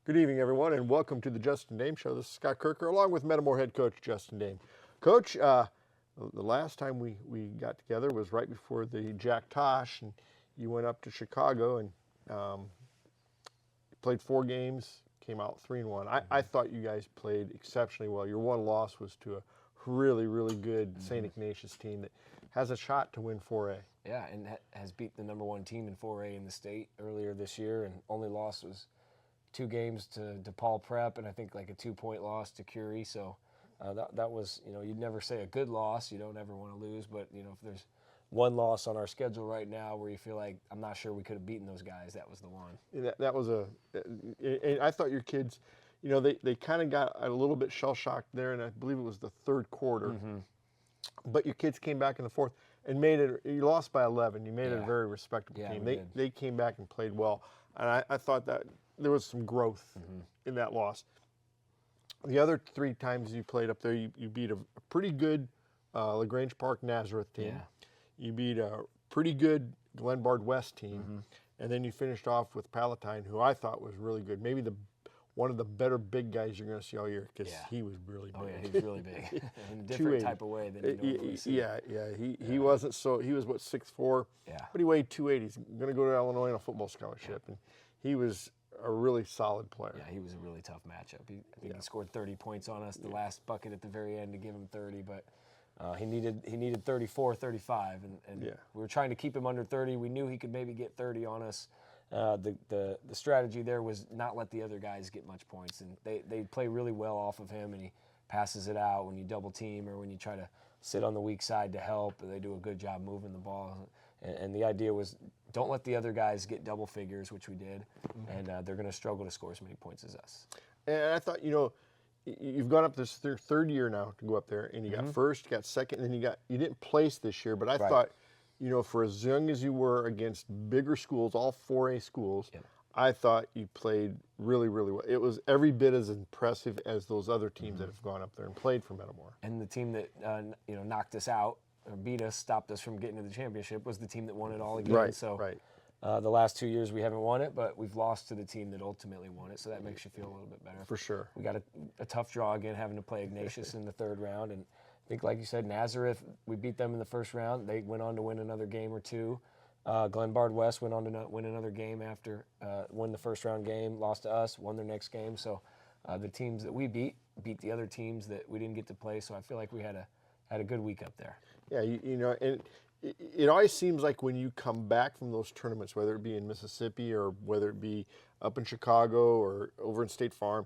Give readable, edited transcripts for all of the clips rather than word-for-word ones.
Good evening, everyone, and welcome to the Justin Dehm Show. This is Scott Kerker, along with Metamore head coach Justin Dehm. Coach, the last time we got together was right before the Jack Tosh, and you went up to Chicago and played 4 games, came out 3-1. I thought you guys played exceptionally well. Your one loss was to a really good St. Ignatius team that has a shot to win 4A. Yeah, and has beat the #1 team in 4A in the state earlier this year, and only loss was 2 games to DePaul Prep, and I think like a 2-point loss to Curie. So that was, you'd never say a good loss. You don't ever want to lose, but if there's one loss on our schedule right now where you feel like I'm not sure we could have beaten those guys, that was the one. That was I thought your kids, they kind of got a little bit shell shocked there, and I believe it was the third quarter. But your kids came back in the fourth and made it. You lost by 11. You made it a very respectable team. They came back and played well, and I thought that there was some growth in that loss. The other 3 times you played up there, you beat a pretty good LaGrange Park Nazareth team. Yeah. You beat a pretty good Glenbard West team, and then you finished off with Palatine, who I thought was really good. Maybe one of the better big guys you're going to see all year, because he was really big. Oh yeah, he was really big in a different type of way than you normally see. Yeah. He wasn't so. He was 6'4". Yeah. But he weighed 280. He's going to go to Illinois on a football scholarship, and he was a really solid player. Yeah, he was a really tough matchup. I think he scored 30 points on us the last bucket at the very end to give him 30, but he needed 34, 35, and we were trying to keep him under 30. We knew he could maybe get 30 on us. The strategy there was not let the other guys get much points, and they play really well off of him, and he passes it out when you double team or when you try to sit on the weak side to help. They do a good job moving the ball, and the idea was don't let the other guys get double figures, which we did, and they're going to struggle to score as many points as us. And I thought, you've gone up this third year now to go up there, and you got first, you got second, and then you didn't place this year, but I thought, for as young as you were against bigger schools, all 4A schools, I thought you played really well. It was every bit as impressive as those other teams that have gone up there and played for Metamore. And the team that knocked us out or beat us, stopped us from getting to the championship, was the team that won it all again. Right. So right. The last 2 years we haven't won it, but we've lost to the team that ultimately won it, so that makes you feel a little bit better. For sure. We got a tough draw again, having to play Ignatius in the 3rd round, and I think, like you said, Nazareth, we beat them in the 1st round. They went on to win another game or 2. Glenbard West went on to win another game after won the 1st round game, lost to us, won their next game. So the teams that we beat the other teams that we didn't get to play. So I feel like we had a good week up there. Yeah, and it always seems like when you come back from those tournaments, whether it be in Mississippi or whether it be up in Chicago or over in State Farm,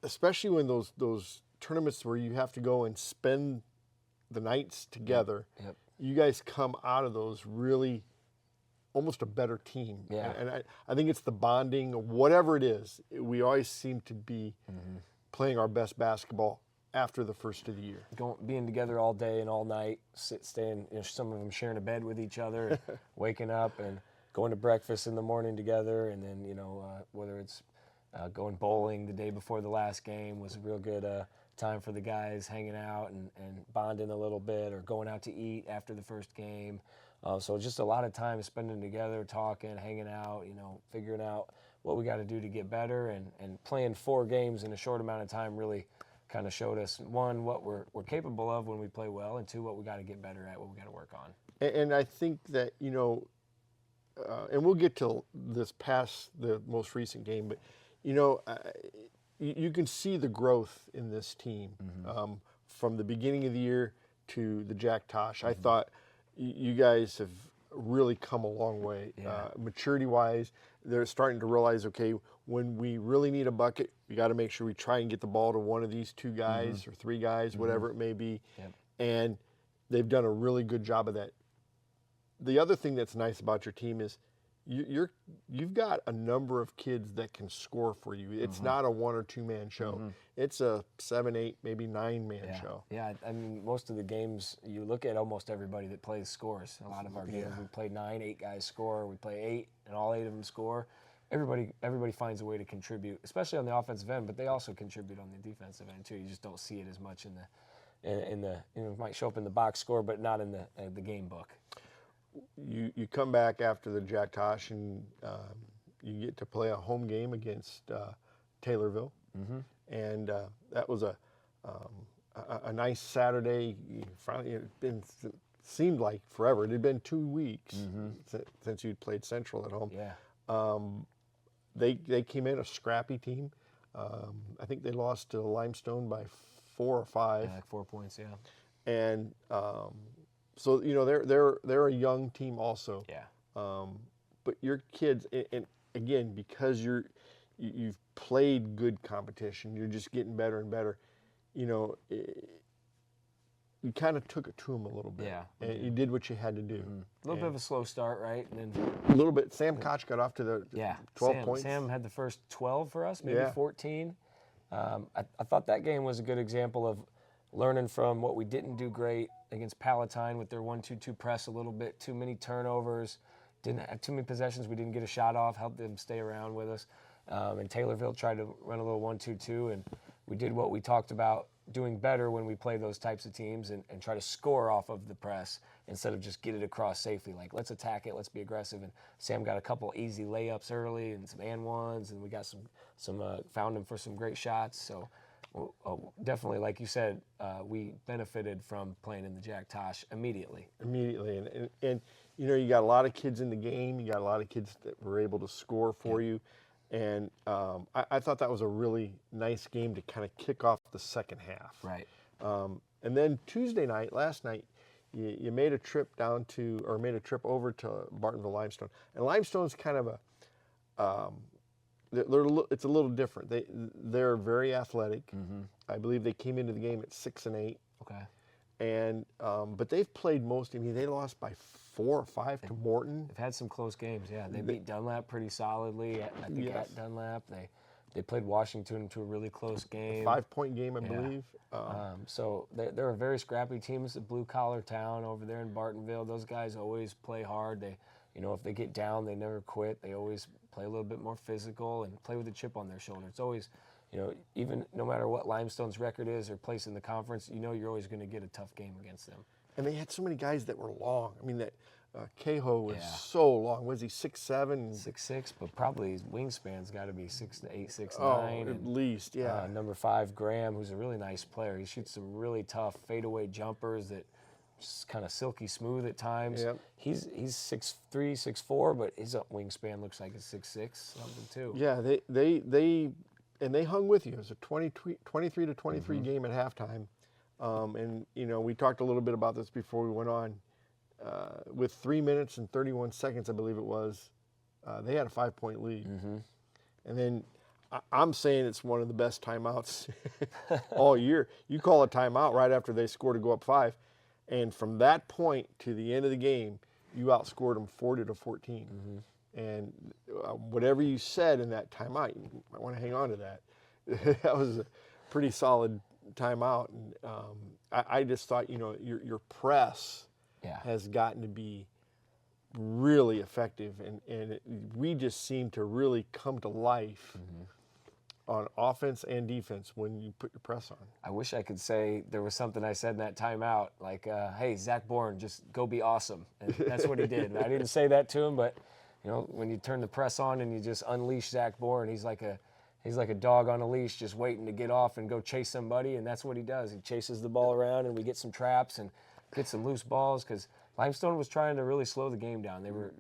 especially when those tournaments where you have to go and spend the nights together, you guys come out of those really almost a better team. Yeah. And I think it's the bonding, whatever it is, we always seem to be playing our best basketball after the first of the year. Being together all day and all night, staying, some of them sharing a bed with each other, and waking up and going to breakfast in the morning together, and then, whether it's going bowling the day before the last game was a real good time for the guys, hanging out and bonding a little bit, or going out to eat after the first game. So just a lot of time spending together, talking, hanging out, figuring out what we got to do to get better, and playing 4 games in a short amount of time really kind of showed us, 1, what we're capable of when we play well, and 2, what we got to get better at, what we got to work on. And I think that, and we'll get to this past the most recent game, but, you can see the growth in this team from the beginning of the year to the Jack Tosh. I thought you guys have really come a long way. Maturity-wise, they're starting to realize, okay, when we really need a bucket, we got to make sure we try and get the ball to one of these 2 guys or 3 guys, whatever it may be. And they've done a really good job of that. The other thing that's nice about your team is you've got a number of kids that can score for you. It's not a 1 or 2 man show. It's a 7, 8, maybe 9 man show. Yeah, I mean, most of the games, you look at almost everybody that plays scores. A lot of our games, we play 9, 8 guys score. We play 8, and all 8 of them score. Everybody finds a way to contribute, especially on the offensive end, but they also contribute on the defensive end too. You just don't see it as much in the it might show up in the box score, but not in the game book. You come back after the Jack Tosh, and you get to play a home game against Taylorville, and that was a nice Saturday. Finally, seemed like forever. It had been 2 weeks since you'd played Central at home. Yeah. They came in a scrappy team. I think they lost to Limestone by 4 or 5. Yeah, like 4 points. Yeah. And so they're a young team also. Yeah. But your kids, and again, because you've played good competition, you're just getting better and better. You kind of took it to them a little bit. Yeah. And you did what you had to do. A little bit of a slow start, right? And then a little bit. Sam Koch got off to the 12 points. Sam had the first 12 for us, maybe Yeah. 14. I thought that game was a good example of learning from what we didn't do great against Palatine with their 1-2-2 press a little bit, too many turnovers, didn't have too many possessions we didn't get a shot off, helped them stay around with us. And Taylorville tried to run a little 1-2-2, and we did what we talked about doing better when we play those types of teams and try to score off of the press instead of just get it across safely. Like, let's attack it, let's be aggressive. And Sam got a couple easy layups early and some and ones, and we got found him for some great shots. So definitely, like you said, we benefited from playing in the Jack Tosh immediately. And you got a lot of kids in the game. You got a lot of kids that were able to score for you. And I thought that was a really nice game to kind of kick off the second half. Right. And then Tuesday night, last night, you made a trip over to Bartonville Limestone. And Limestone's kind of it's a little different. They're very athletic. I believe they came into the game at 6-8. Okay. And but they've played most. I mean, they lost by 4 or 5 to Morton. They've had some close games. Yeah, they beat Dunlap pretty solidly. I think at Dunlap they played Washington to a really close game. 5-point game, I believe. So they're a very scrappy team. It's a blue-collar town over there in Bartonville. Those guys always play hard. They, if they get down, they never quit. They always play a little bit more physical and play with a chip on their shoulder. It's always, even no matter what Limestone's record is or place in the conference, you're always going to get a tough game against them. And they had so many guys that were long. I mean, that Cahoe was so long. Was he 6'7"? 6'6", but probably his wingspan's got to be 6'8", 6'9". Oh, at least, yeah. Number 5, Graham, who's a really nice player. He shoots some really tough fadeaway jumpers that just kind of silky smooth at times. Yep. He's 6'3", 6'4", but his wingspan looks like it's 6'6", something too. Yeah, they hung with you. It was a 23-23 game at halftime. And we talked a little bit about this before we went on. With 3 minutes and 31 seconds, I believe it was, they had a 5-point lead. And then I'm saying it's one of the best timeouts all year. You call a timeout right after they score to go up 5, and from that point to the end of the game, you outscored them 40-14. And whatever you said in that timeout, you might want to hang on to that. That was a pretty solid timeout, and I just thought, your press has gotten to be really effective, and we just seem to really come to life on offense and defense when you put your press on. I wish I could say there was something I said in that timeout, like, hey, Zach Bourne, just go be awesome. And that's what he did. I didn't say that to him, but when you turn the press on and you just unleash Zach Bourne, he's like a dog on a leash just waiting to get off and go chase somebody, and that's what he does. He chases the ball around, and we get some traps and get some loose balls, because Limestone was trying to really slow the game down. They were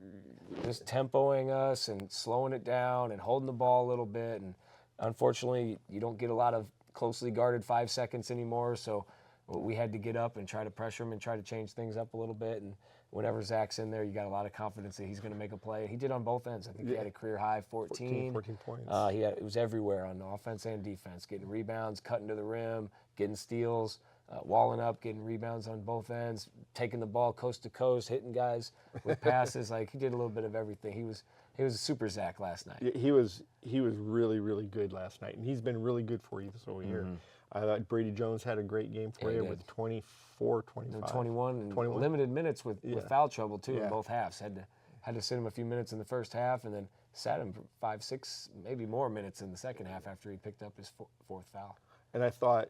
just tempoing us and slowing it down and holding the ball a little bit, and unfortunately, you don't get a lot of closely guarded 5 seconds anymore, so we had to get up and try to pressure him and try to change things up a little bit. And whenever Zach's in there, you got a lot of confidence that he's going to make a play. He did on both ends. I think he had a career high 14 points. It was everywhere on offense and defense, getting rebounds, cutting to the rim, getting steals, walling up, getting rebounds on both ends, taking the ball coast to coast, hitting guys with passes. Like, he did a little bit of everything. He was a super Zach last night. He was really, really good last night, and he's been really good for you this whole year. I thought Brady Jones had a great game for you with 24, 25. 21, and limited minutes with foul trouble, too, in both halves. Had to sit him a few minutes in the first half, and then sat him for 5, 6, maybe more minutes in the second half after he picked up his fourth foul. And I thought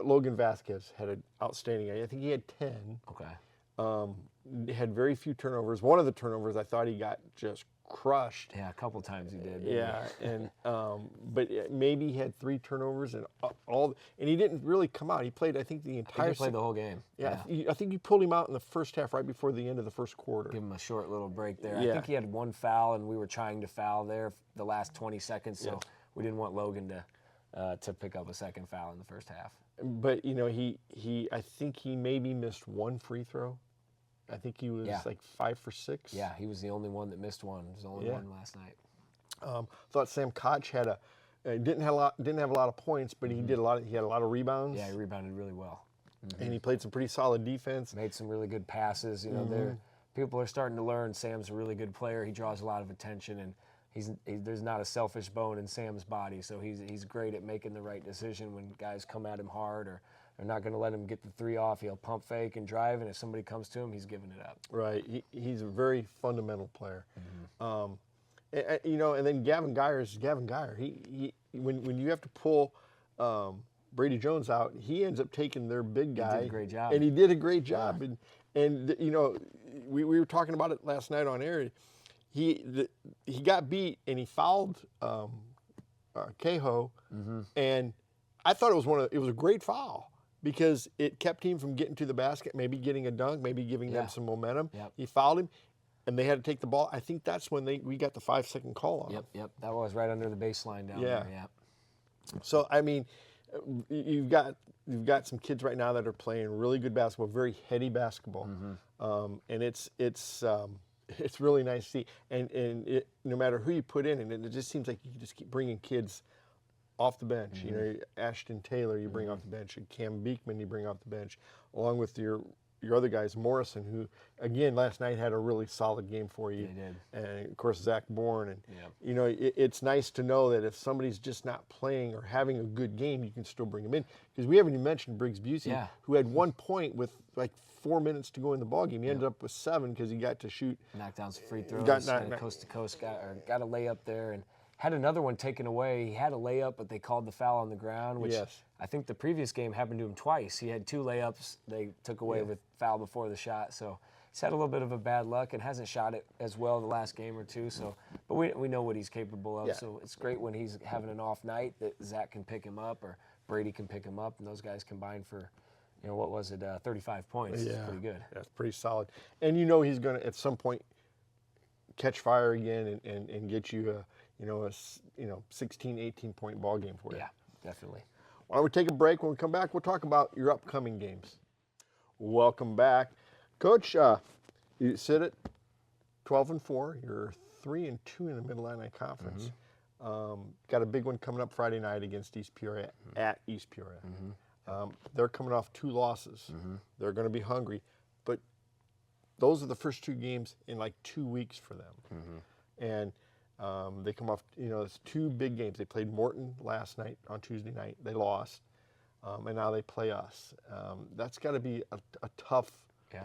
Logan Vasquez had an outstanding game. I think he had 10. Okay. Had very few turnovers. One of the turnovers, I thought he got just crushed. Yeah, a couple times he did. Didn't Yeah, and but maybe he had 3 turnovers and and he didn't really come out. He played, I think, the he? I entire. think he played the whole game. Yeah, I think you pulled him out in the first half, right before the end of the first quarter. Give him a short little break there. I Yeah. think he had 1 foul, and we were trying to foul there the last 20 seconds, so we didn't want Logan to pick up a second foul in the first half. But you know, I think he maybe missed 1 free throw. I think he was like 5 for 6. Yeah, he was the only one that missed one. He was the only one last night. Thought Sam Koch had didn't have a lot of points, but he had a lot of rebounds. Yeah, he rebounded really well. And he played some pretty solid defense. Made some really good passes. You know, people are starting to learn Sam's a really good player. He draws a lot of attention, and there's not a selfish bone in Sam's body. So he's great at making the right decision when guys come at him hard, or they're not going to let him get the 3 off. He'll pump fake and drive, and if somebody comes to him, he's giving it up. Right. He's a very fundamental player. You know, and then Gavin Geyer is Gavin Geyer. He when you have to pull Brady Jones out, he ends up taking their big guy. He did a great job. And he did a great job. And you know, we were talking about it last night on air. He got beat and he fouled Cahoe, and I thought it was a great foul because it kept him from getting to the basket, maybe getting a dunk, maybe giving them some momentum. Yep. He fouled him, and they had to take the ball. I think that's when we got the 5-second call on him. Yep. That was right under the baseline down there. Yeah. So I mean, you've got some kids right now that are playing really good basketball, very heady basketball, and it's really nice to see. And no matter who you put in, and it just seems like you just keep bringing kids off the bench. You know, Ashton Taylor you bring off the bench, and Cam Beekman you bring off the bench, along with your other guys, Morrison, who again last night had a really solid game for you. They did. And of course Zach Bourne, and you know it's nice to know that if somebody's just not playing or having a good game, you can still bring them in, because we haven't even mentioned Briggs Busey, who had 1 point with like 4 minutes to go in the ballgame. He ended up with 7 because he got to shoot. Knocked down some free throws. Coast to coast, got a layup there, and had another one taken away. He had a layup, but they called the foul on the ground, which I think the previous game happened to him twice. He had 2 layups they took away with foul before the shot. So he's had a little bit of a bad luck and hasn't shot it as well the last game or two. So, but we know what he's capable of. So it's great when he's having an off night that Zach can pick him up or Brady can pick him up, and those guys combine for, you know, what was it, 35 points. It's pretty good. That's pretty solid. And you know he's going to at some point catch fire again and get you a 16, 18 point ball game for you. Yeah, definitely. Why don't we take a break? When we come back, we'll talk about your upcoming games. Welcome back. Coach, you sit at 12-4. You're 3-2 in the Mid-Atlantic Conference. Got a big one coming up Friday night against East Peoria at East Peoria. They're coming off 2 losses. They're going to be hungry, but those are the first 2 games in like 2 weeks for them. And they come off, it's 2 big games. They played Morton last night on Tuesday night. They lost, and now they play us. That's got to be a tough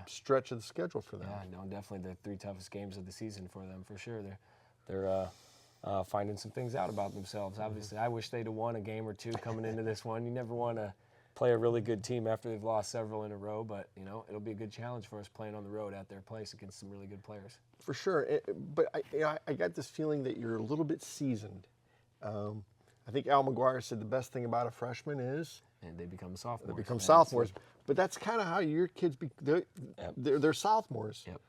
stretch of the schedule for them. Yeah, no, definitely the 3 toughest games of the season for them for sure. They're finding some things out about themselves. Obviously, I wish they'd have won a game or 2 coming into this one. You never want to play a really good team after they've lost several in a row, but it'll be a good challenge for us playing on the road at their place against some really good players. For sure, but I got this feeling that you're a little bit seasoned. I think Al McGuire said the best thing about a freshman is and they become sophomores. They become sophomores, but that's kind of how your kids they're sophomores. Yep.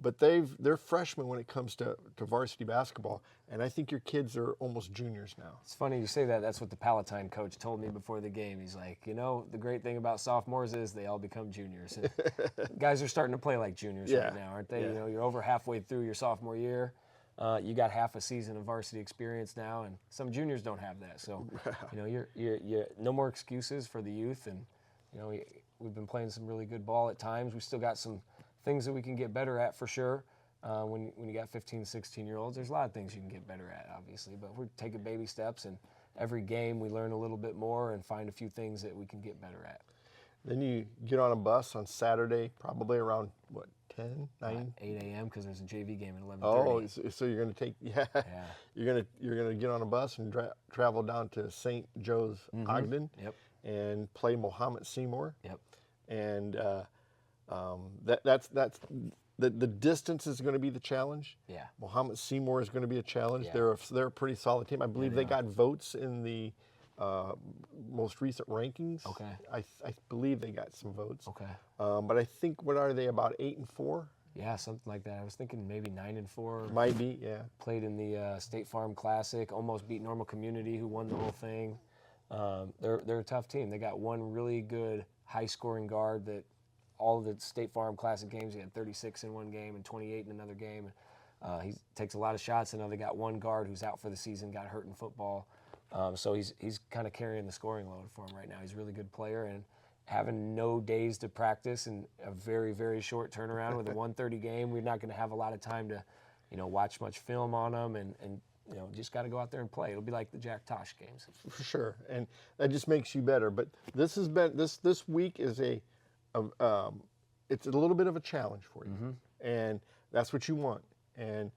But they're freshmen when it comes to varsity basketball, and I think your kids are almost juniors now. It's funny you say that. That's what the Palatine coach told me before the game. He's like, the great thing about sophomores is they all become juniors. And guys are starting to play like juniors right now, aren't they? Yeah. You're over halfway through your sophomore year. You got half a season of varsity experience now, and some juniors don't have that. So, you're no more excuses for the youth, and we've been playing some really good ball at times. We still got some things that we can get better at for sure. When you got 15, 16-year-olds, there's a lot of things you can get better at, obviously. But we're taking baby steps, and every game we learn a little bit more and find a few things that we can get better at. Then you get on a bus on Saturday, probably around, 10, 9? 8 a.m. because there's a JV game at 11:30. Oh, so you're going to take, you're going to get on a bus and travel down to St. Joe's, Ogden, and play Mohammed Seymour. Yep. And the distance is going to be the challenge. Yeah. Mohammed Seymour is going to be a challenge. Yeah. They're a pretty solid team. I believe they got votes in the most recent rankings. Okay. I believe they got some votes. Okay. But I think, what are they, about 8-4? Yeah, something like that. I was thinking maybe 9-4. Might be, yeah. Played in the State Farm Classic, almost beat Normal Community, who won the whole thing. They're a tough team. They got one really good high-scoring guard that all of the State Farm Classic games, he had 36 in one game and 28 in another game. He takes a lot of shots, and now they got one guard who's out for the season, got hurt in football. So he's kind of carrying the scoring load for him right now. He's a really good player, and having no days to practice and a very, very short turnaround with a 1:30 game, we're not going to have a lot of time to, watch much film on them, and just got to go out there and play. It'll be like the Jack Tosh games. For sure, and that just makes you better. But this has been this week is it's a little bit of a challenge for you, and that's what you want. And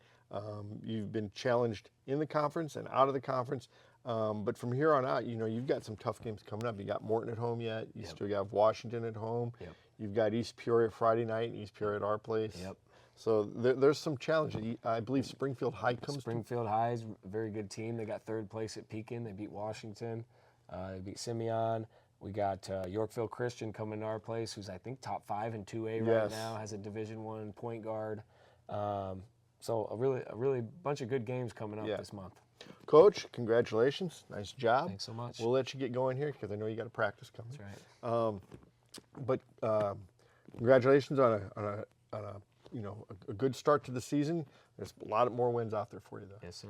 you've been challenged in the conference and out of the conference. But from here on out, you've got some tough games coming up. You got Morton at home yet. You still got Washington at home. Yep. You've got East Peoria Friday night and East Peoria at our place. Yep. So there's some challenges. I believe Springfield High comes. Springfield High is a very good team. They got third place at Pekin. They beat Washington. They beat Simeon. We got Yorkville Christian coming to our place, who's I think top 5 in 2A right now. Has a Division I point guard. So a really bunch of good games coming up this month. Coach, congratulations. Nice job. Thanks so much. We'll let you get going here because I know you got a practice coming. That's right. But congratulations on a good start to the season. There's a lot more wins out there for you, though. Yes, sir.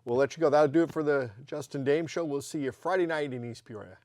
We'll let you go. That'll do it for the Justin Dehm Show. We'll see you Friday night in East Peoria.